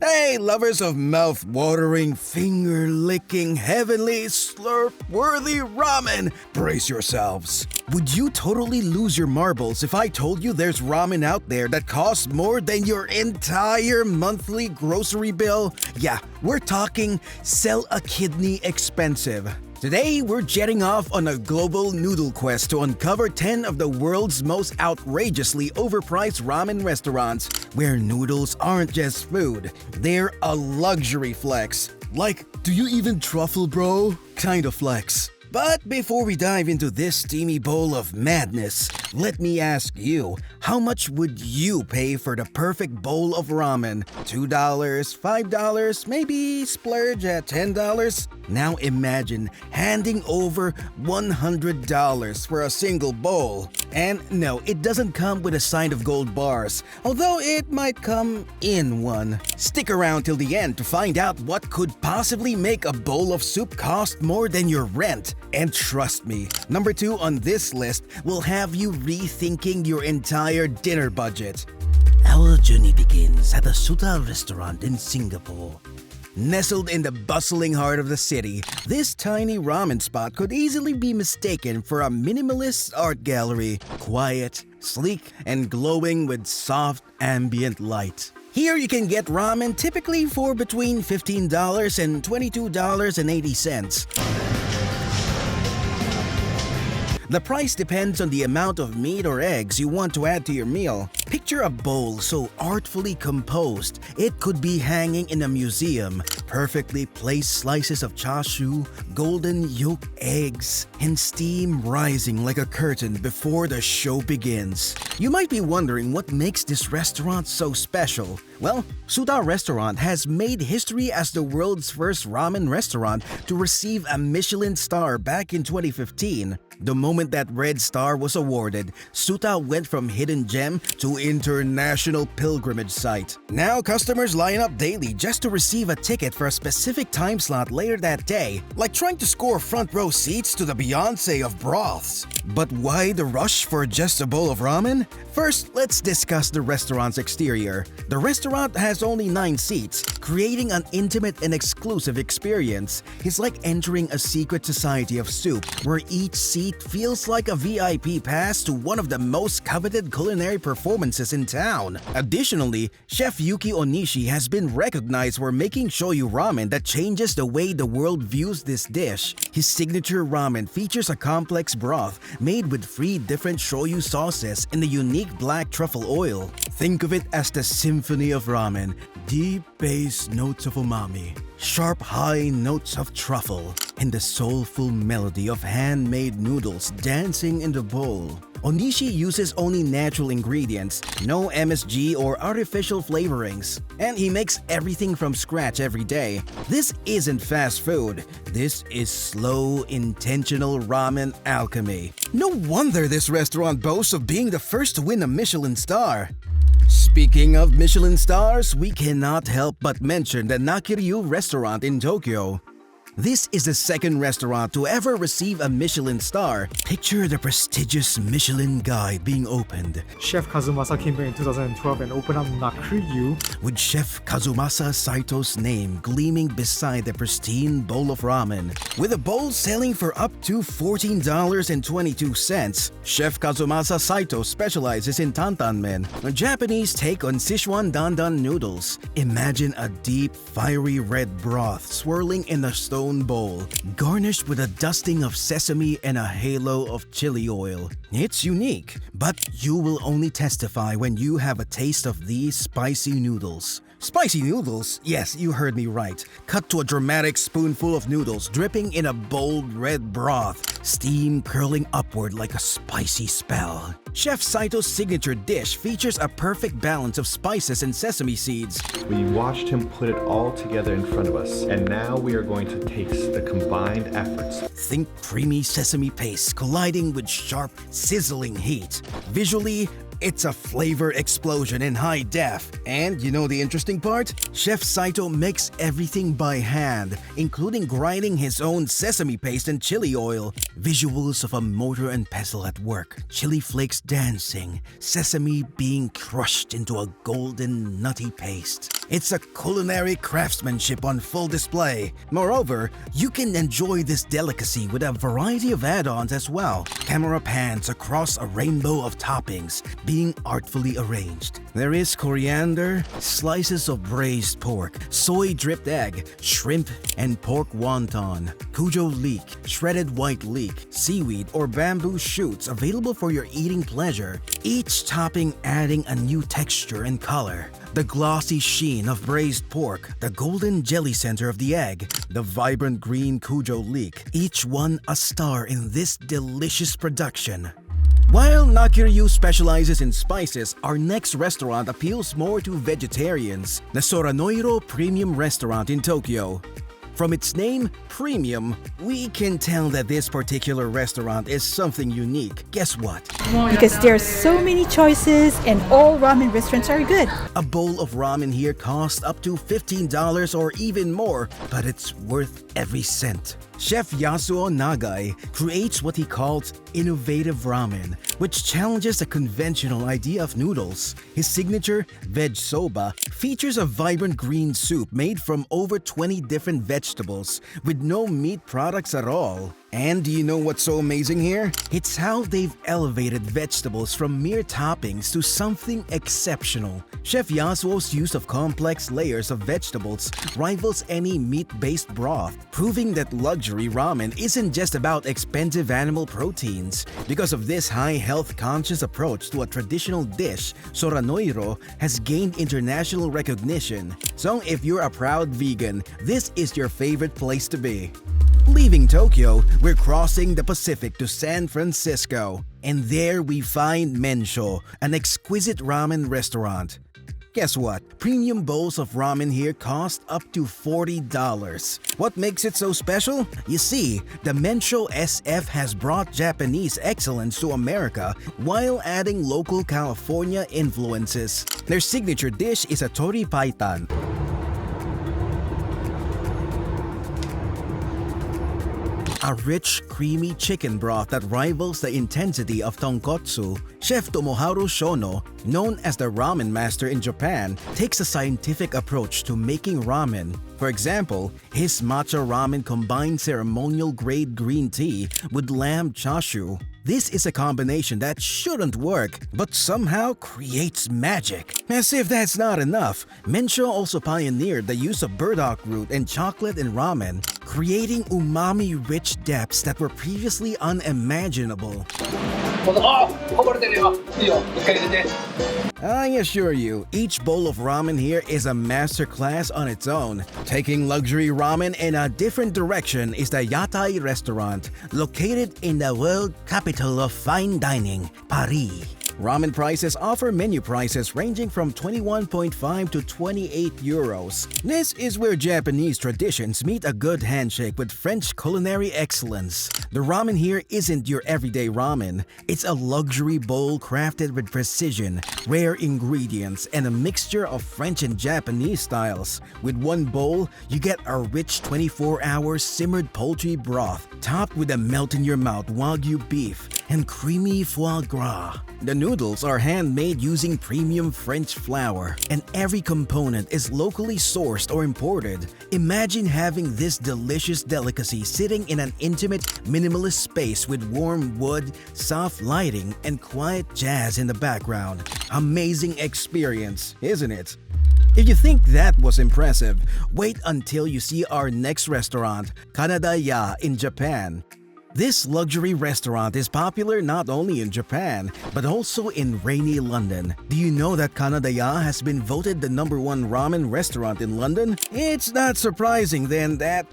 Hey, lovers of mouth-watering, finger-licking, heavenly, slurp-worthy ramen! Brace yourselves. Would you totally lose your marbles if I told you there's ramen out there that costs more than your entire monthly grocery bill? Yeah, we're talking sell a kidney expensive. Today, we're jetting off on a global noodle quest to uncover 10 of the world's most outrageously overpriced ramen restaurants where noodles aren't just food, they're a luxury flex. Like, do you even truffle, bro? Kind of flex. But before we dive into this steamy bowl of madness, let me ask you, how much would you pay for the perfect bowl of ramen? $2, $5, maybe splurge at $10? Now imagine handing over $100 for a single bowl. And no, it doesn't come with a sign of gold bars, although it might come in one. Stick around till the end to find out what could possibly make a bowl of soup cost more than your rent. And trust me, number 2 on this list will have you rethinking your entire dinner budget. Our journey begins at the Suta restaurant in Singapore. Nestled in the bustling heart of the city, this tiny ramen spot could easily be mistaken for a minimalist art gallery, quiet, sleek, and glowing with soft ambient light. Here you can get ramen typically for between $15 and $22.80. The price depends on the amount of meat or eggs you want to add to your meal. Picture a bowl so artfully composed, it could be hanging in a museum. Perfectly placed slices of chashu, golden yolk eggs, and steam rising like a curtain before the show begins. You might be wondering what makes this restaurant so special. Well, Suta Restaurant has made history as the world's first ramen restaurant to receive a Michelin star back in 2015. The moment that red star was awarded, Suta went from hidden gem to international pilgrimage site. Now customers line up daily just to receive a ticket for a specific time slot later that day, like trying to score front row seats to the Beyonce of broths. But why the rush for just a bowl of ramen? First, let's discuss the restaurant's exterior. The restaurant has only 9 seats, creating an intimate and exclusive experience. It's like entering a secret society of soup, where each seat feels like a VIP pass to one of the most coveted culinary performances in town. Additionally, Chef Yuki Onishi has been recognized for making shoyu ramen that changes the way the world views this dish. His signature ramen features a complex broth made with 3 different shoyu sauces in a unique black truffle oil. Think of it as the symphony of ramen, deep bass notes of umami, sharp high notes of truffle, and the soulful melody of handmade noodles dancing in the bowl. Onishi uses only natural ingredients, no MSG or artificial flavorings, and he makes everything from scratch every day. This isn't fast food. This is slow, intentional ramen alchemy. No wonder this restaurant boasts of being the first to win a Michelin star. Speaking of Michelin stars, we cannot help but mention the Nakiryu restaurant in Tokyo. This is the second restaurant to ever receive a Michelin star. Picture the prestigious Michelin Guide being opened. Chef Kazumasa came back in 2012 and opened up Nakiryu, with Chef Kazumasa Saito's name gleaming beside the pristine bowl of ramen. With a bowl selling for up to $14.22, Chef Kazumasa Saito specializes in tantanmen, a Japanese take on Sichuan dandan noodles. Imagine a deep, fiery red broth swirling in a stone bowl, garnished with a dusting of sesame and a halo of chili oil. It's unique, but you will only testify when you have a taste of these spicy noodles. Spicy noodles? Yes, you heard me right. Cut to a dramatic spoonful of noodles dripping in a bold red broth, steam curling upward like a spicy spell. Chef Saito's signature dish features a perfect balance of spices and sesame seeds. We watched him put it all together in front of us, and now we are going to taste the combined efforts. Think creamy sesame paste colliding with sharp, sizzling heat. Visually, It's a flavor explosion in high def. And you know the interesting part? Chef Saito makes everything by hand, including grinding his own sesame paste and chili oil. Visuals of a mortar and pestle at work, chili flakes dancing, sesame being crushed into a golden nutty paste. It's a culinary craftsmanship on full display. Moreover, you can enjoy this delicacy with a variety of add-ons as well. Camera pans across a rainbow of toppings being artfully arranged. There is coriander, slices of braised pork, soy-dripped egg, shrimp, and pork wonton, kujo leek, shredded white leek, seaweed, or bamboo shoots available for your eating pleasure, each topping adding a new texture and color. The glossy sheen of braised pork, the golden jelly center of the egg, the vibrant green kujo leek, each one a star in this delicious production. While Nakiryu specializes in spices, our next restaurant appeals more to vegetarians, the Soranoiro Premium Restaurant in Tokyo. From its name, Premium, we can tell that this particular restaurant is something unique. Guess what? Because there are so many choices and all ramen restaurants are good. A bowl of ramen here costs up to $15 or even more, but it's worth every cent. Chef Yasuo Nagai creates what he calls innovative ramen, which challenges the conventional idea of noodles. His signature, veg soba, features a vibrant green soup made from over 20 different vegetables with no meat products at all. And do you know what's so amazing here? It's how they've elevated vegetables from mere toppings to something exceptional. Chef Yasuo's use of complex layers of vegetables rivals any meat-based broth, proving that luxury ramen isn't just about expensive animal proteins. Because of this high health-conscious approach to a traditional dish, Soranoiro has gained international recognition. So if you're a proud vegan, this is your favorite place to be. Leaving Tokyo, we're crossing the Pacific to San Francisco. And there we find Mensho, an exquisite ramen restaurant. Guess what? Premium bowls of ramen here cost up to $40. What makes it so special? You see, the Mensho SF has brought Japanese excellence to America while adding local California influences. Their signature dish is a tori paitan, a rich, creamy chicken broth that rivals the intensity of tonkotsu. Chef Tomoharu Shono, known as the ramen master in Japan, takes a scientific approach to making ramen. For example, his matcha ramen combines ceremonial-grade green tea with lamb chashu. This is a combination that shouldn't work, but somehow creates magic. As if that's not enough, Mensho also pioneered the use of burdock root and chocolate in ramen, creating umami-rich depths that were previously unimaginable. I assure you, each bowl of ramen here is a masterclass on its own. Taking luxury ramen in a different direction is the Yatai restaurant, located in the world capital of fine dining, Paris. Ramen prices offer menu prices ranging from 21.5 to 28 euros. This is where Japanese traditions meet a good handshake with French culinary excellence. The ramen here isn't your everyday ramen. It's a luxury bowl crafted with precision, rare ingredients, and a mixture of French and Japanese styles. With one bowl, you get a rich 24-hour simmered poultry broth, topped with a melt-in-your-mouth Wagyu beef and creamy foie gras. The noodles are handmade using premium French flour, and every component is locally sourced or imported. Imagine having this delicious delicacy sitting in an intimate, minimalist space with warm wood, soft lighting, and quiet jazz in the background. Amazing experience, isn't it? If you think that was impressive, wait until you see our next restaurant, Kanada-ya in Japan. This luxury restaurant is popular not only in Japan, but also in rainy London. Do you know that Kanada-ya has been voted the #1 ramen restaurant in London? It's not surprising then that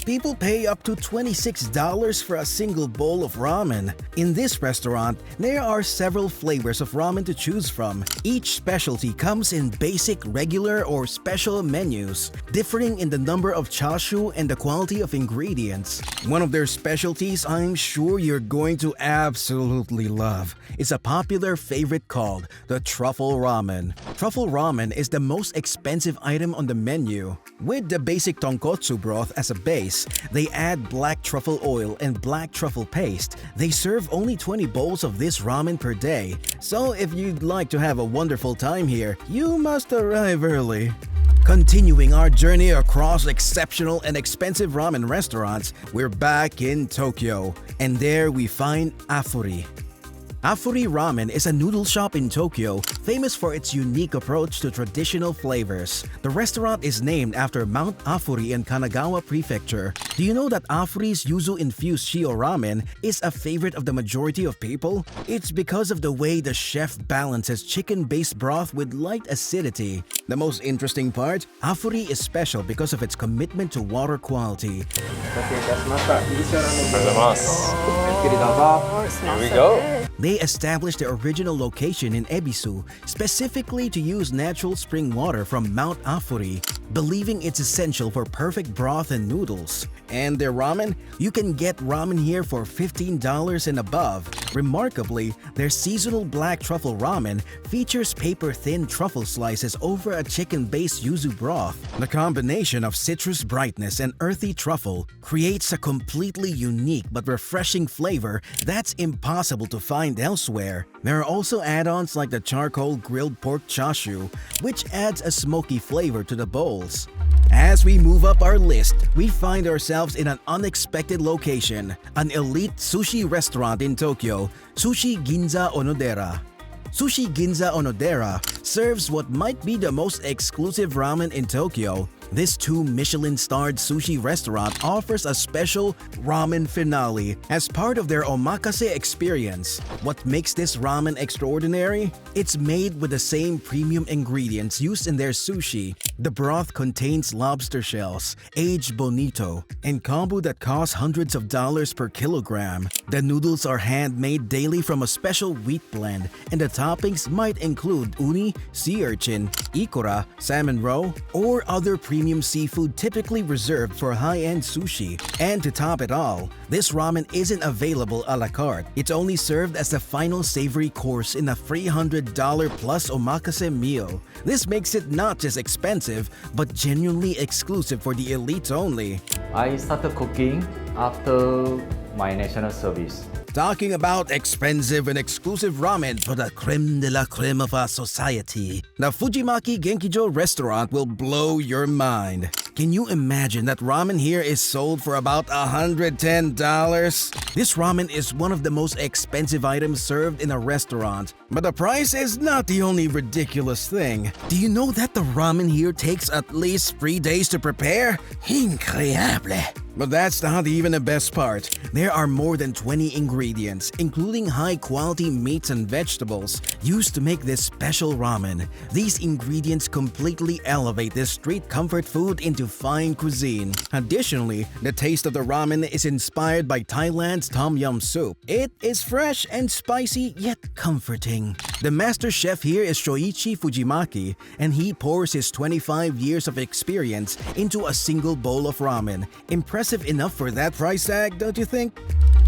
People pay up to $26 for a single bowl of ramen. In this restaurant, there are several flavors of ramen to choose from. Each specialty comes in basic, regular, or special menus, differing in the number of chashu and the quality of ingredients. One of their specialties I'm sure you're going to absolutely love is a popular favorite called the truffle ramen. Truffle ramen is the most expensive item on the menu. With the basic tonkotsu broth as a base, they add black truffle oil and black truffle paste. They serve only 20 bowls of this ramen per day. So if you'd like to have a wonderful time here, you must arrive early. Continuing our journey across exceptional and expensive ramen restaurants, we're back in Tokyo, and there we find Afuri. Afuri Ramen is a noodle shop in Tokyo, famous for its unique approach to traditional flavors. The restaurant is named after Mount Afuri in Kanagawa Prefecture. Do you know that Afuri's yuzu infused shio ramen is a favorite of the majority of people? It's because of the way the chef balances chicken-based broth with light acidity. The most interesting part, Afuri is special because of its commitment to water quality. Here we go. They established their original location in Ebisu specifically to use natural spring water from Mount Afuri, believing it's essential for perfect broth and noodles. And their ramen? You can get ramen here for $15 and above. Remarkably, their seasonal black truffle ramen features paper-thin truffle slices over a chicken-based yuzu broth. The combination of citrus brightness and earthy truffle creates a completely unique but refreshing flavor that's impossible to find elsewhere. There are also add-ons like the charcoal grilled pork chashu, which adds a smoky flavor to the bowls. As we move up our list, we find ourselves in an unexpected location, an elite sushi restaurant in Tokyo, Sushi Ginza Onodera. Sushi Ginza Onodera serves what might be the most exclusive ramen in Tokyo. This 2 Michelin-starred sushi restaurant offers a special ramen finale as part of their omakase experience. What makes this ramen extraordinary? It's made with the same premium ingredients used in their sushi. The broth contains lobster shells, aged bonito, and kombu that costs hundreds of dollars per kilogram. The noodles are handmade daily from a special wheat blend, and the toppings might include uni, sea urchin, ikora, salmon roe, or other premium seafood typically reserved for high-end sushi. And to top it all, this ramen isn't available a la carte. It's only served as the final savory course in a $300 plus omakase meal. This makes it not just expensive, but genuinely exclusive for the elites only. I started cooking after my national service. Talking about expensive and exclusive ramen for the creme de la creme of our society, the Fujimaki Genkijo restaurant will blow your mind. Can you imagine that ramen here is sold for about $110? This ramen is one of the most expensive items served in a restaurant. But the price is not the only ridiculous thing. Do you know that the ramen here takes at least 3 days to prepare? Increíble! But that's not even the best part. There are more than 20 ingredients, including high-quality meats and vegetables, used to make this special ramen. These ingredients completely elevate this street comfort food into fine cuisine. Additionally, the taste of the ramen is inspired by Thailand's tom yum soup. It is fresh and spicy, yet comforting. The master chef here is Shoichi Fujimaki, and he pours his 25 years of experience into a single bowl of ramen. Impressive enough for that price tag, don't you think?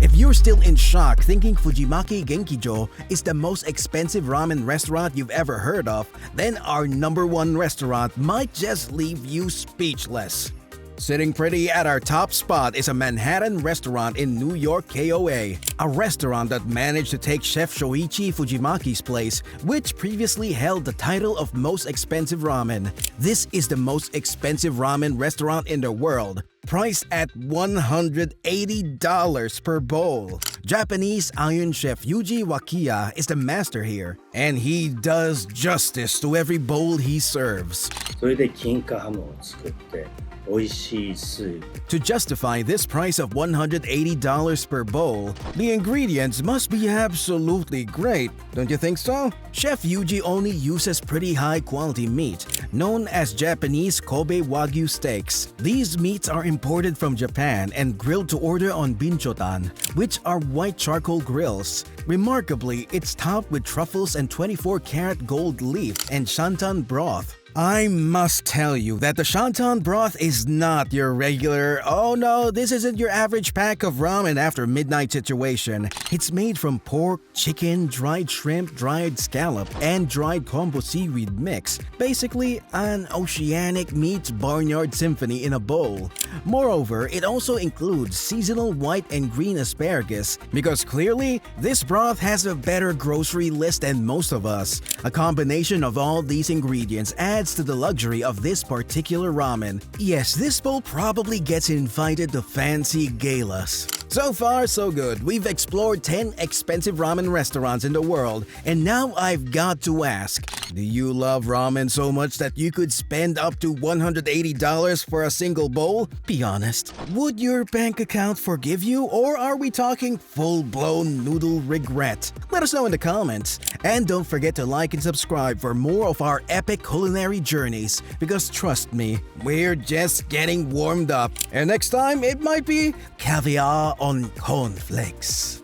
If you're still in shock thinking Fujimaki Genkijo is the most expensive ramen restaurant you've ever heard of, then our #1 restaurant might just leave you speechless. Sitting pretty at our top spot is a Manhattan restaurant in New York, KOA. A restaurant that managed to take Chef Shoichi Fujimaki's place, which previously held the title of most expensive ramen. This is the most expensive ramen restaurant in the world, priced at $180 per bowl. Japanese Iron Chef Yuji Wakiya is the master here, and he does justice to every bowl he serves. それで金華ハムを作って美味しいし To justify this price of $180 per bowl, the ingredients must be absolutely great, don't you think so? Chef Yuji only uses pretty high-quality meat, known as Japanese Kobe Wagyu steaks. These meats are imported from Japan and grilled to order on binchotan, which are white charcoal grills. Remarkably, it's topped with truffles and 24-karat gold leaf and shantan broth. I must tell you that the shantan broth is not your regular, oh no, this isn't your average pack of ramen after midnight situation. It's made from pork, chicken, dried shrimp, dried scallop, and dried kombu seaweed mix. Basically, an oceanic meets barnyard symphony in a bowl. Moreover, it also includes seasonal white and green asparagus because clearly, this broth has a better grocery list than most of us. A combination of all these ingredients adds to the luxury of this particular ramen. Yes, this bowl probably gets invited to fancy galas. So far, so good. We've explored 10 expensive ramen restaurants in the world, and now I've got to ask, do you love ramen so much that you could spend up to $180 for a single bowl? Be honest, would your bank account forgive you, or are we talking full-blown noodle regret? Let us know in the comments. And don't forget to like and subscribe for more of our epic culinary journeys, because trust me, we're just getting warmed up. And next time, it might be caviar on cornflakes.